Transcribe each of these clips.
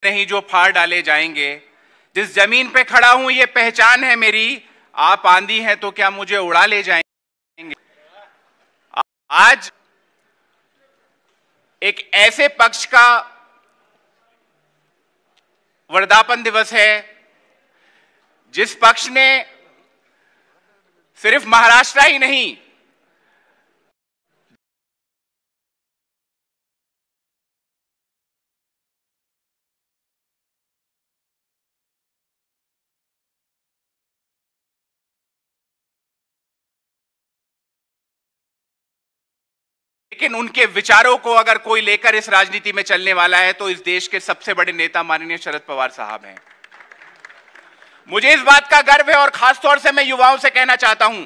नहीं जो फाड़ डाले जाएंगे। जिस जमीन पे खड़ा हूं ये पहचान है मेरी, आप आंधी हैं तो क्या मुझे उड़ा ले जाएंगे। आज एक ऐसे पक्ष का वर्धापन दिवस है जिस पक्ष ने सिर्फ महाराष्ट्र ही नहीं, लेकिन उनके विचारों को अगर कोई लेकर इस राजनीति में चलने वाला है तो इस देश के सबसे बड़े नेता माननीय शरद पवार साहब हैं। मुझे इस बात का गर्व है और खासतौर से मैं युवाओं से कहना चाहता हूं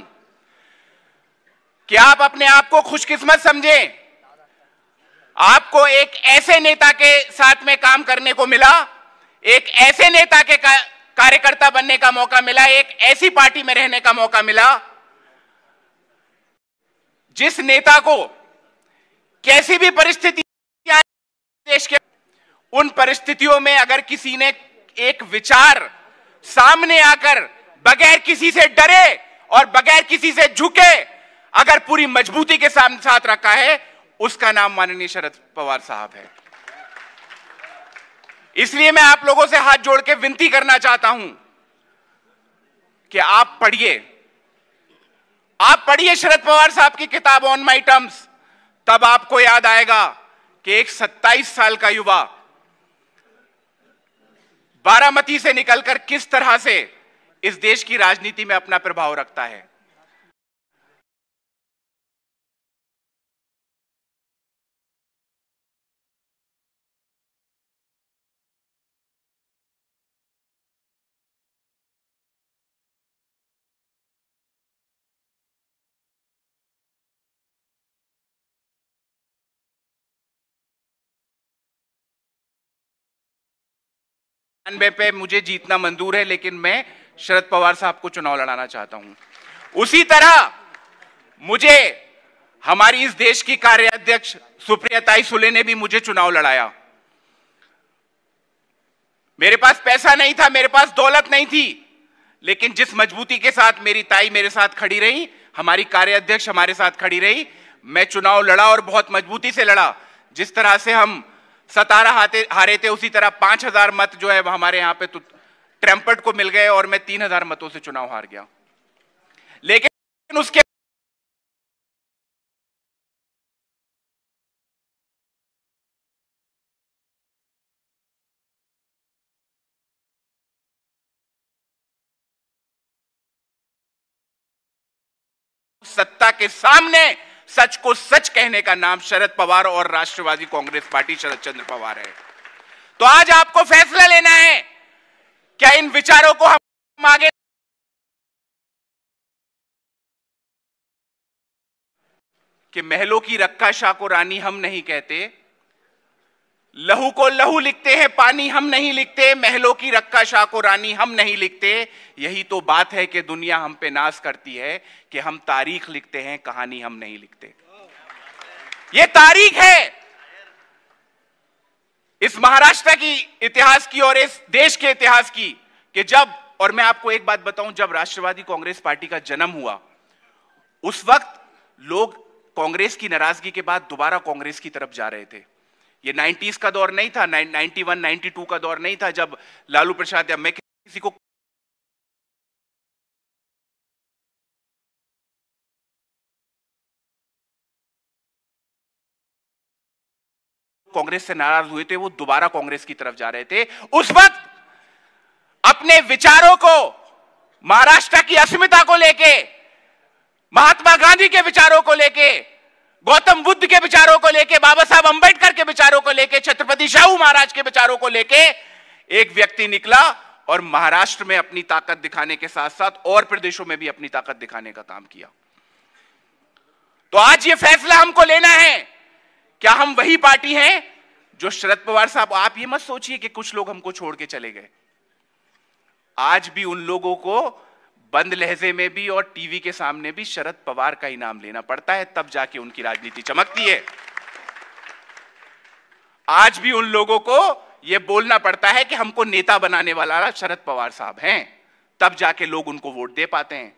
कि आप अपने आप को खुशकिस्मत समझें। आपको एक ऐसे नेता के साथ में काम करने को मिला, एक ऐसे नेता के कार्यकर्ता बनने का मौका मिला, एक ऐसी पार्टी में रहने का मौका मिला जिस नेता को कैसी भी परिस्थिति देश के उन परिस्थितियों में अगर किसी ने एक विचार सामने आकर बगैर किसी से डरे और बगैर किसी से झुके अगर पूरी मजबूती के साथ रखा है, उसका नाम माननीय शरद पवार साहब है। इसलिए मैं आप लोगों से हाथ जोड़ के विनती करना चाहता हूं कि आप पढ़िए शरद पवार साहब की किताब ऑन माई टर्म्स। तब आपको याद आएगा कि एक 27 साल का युवा बारामती से निकलकर किस तरह से इस देश की राजनीति में अपना प्रभाव रखता है। पे मुझे जीतना मंजूर है, लेकिन मैं शरद पवार साहब को चुनाव लड़ाना चाहता हूं। उसी तरह मुझे हमारी इस देश की कार्याध्यक्ष सुप्रिया सुले ने भी मुझे चुनाव लड़ाया। मेरे पास पैसा नहीं था, मेरे पास दौलत नहीं थी, लेकिन जिस मजबूती के साथ मेरी ताई मेरे साथ खड़ी रही, हमारी कार्याध्यक्ष हमारे साथ खड़ी रही, मैं चुनाव लड़ा और बहुत मजबूती से लड़ा। जिस तरह से हम 17 हारे थे, उसी तरह 5000 मत जो है हमारे यहां पे तो ट्रम्पेट को मिल गए और मैं 3000 मतों से चुनाव हार गया। लेकिन उसके सत्ता के सामने सच को सच कहने का नाम शरद पवार और राष्ट्रवादी कांग्रेस पार्टी शरद चंद्र पवार है। तो आज आपको फैसला लेना है, क्या इन विचारों को हम आगे कि महलों की रक्का शाह को रानी हम नहीं कहते, लहू को लहू लिखते हैं पानी हम नहीं लिखते, महलों की रक्का शाह को रानी हम नहीं लिखते। यही तो बात है कि दुनिया हम पे नाज करती है कि हम तारीख लिखते हैं, कहानी हम नहीं लिखते। ये तारीख है इस महाराष्ट्र की इतिहास की और इस देश के इतिहास की कि जब, और मैं आपको एक बात बताऊं, जब राष्ट्रवादी कांग्रेस पार्टी का जन्म हुआ उस वक्त लोग कांग्रेस की नाराजगी के बाद दोबारा कांग्रेस की तरफ जा रहे थे। ये 90s का दौर नहीं था, 91 92 का दौर नहीं था जब लालू प्रसाद या मैं किसी को कांग्रेस से नाराज हुए थे, वो दोबारा कांग्रेस की तरफ जा रहे थे। उस वक्त अपने विचारों को, महाराष्ट्र की अस्मिता को लेके, महात्मा गांधी के विचारों को लेके, गौतम बुद्ध के विचारों को लेके, बाबा साहब अंबेडकर के विचारों को लेके, छत्रपति शाहू महाराज के विचारों को लेके एक व्यक्ति निकला और महाराष्ट्र में अपनी ताकत दिखाने के साथ साथ और प्रदेशों में भी अपनी ताकत दिखाने का काम किया। तो आज ये फैसला हमको लेना है, क्या हम वही पार्टी हैं जो शरद पवार साहब, आप ये मत सोचिए कि कुछ लोग हमको छोड़ के चले गए। आज भी उन लोगों को बंद लहजे में भी और टीवी के सामने भी शरद पवार का ही नाम लेना पड़ता है, तब जाके उनकी राजनीति चमकती है। आज भी उन लोगों को यह बोलना पड़ता है कि हमको नेता बनाने वाला शरद पवार साहब हैं, तब जाके लोग उनको वोट दे पाते हैं।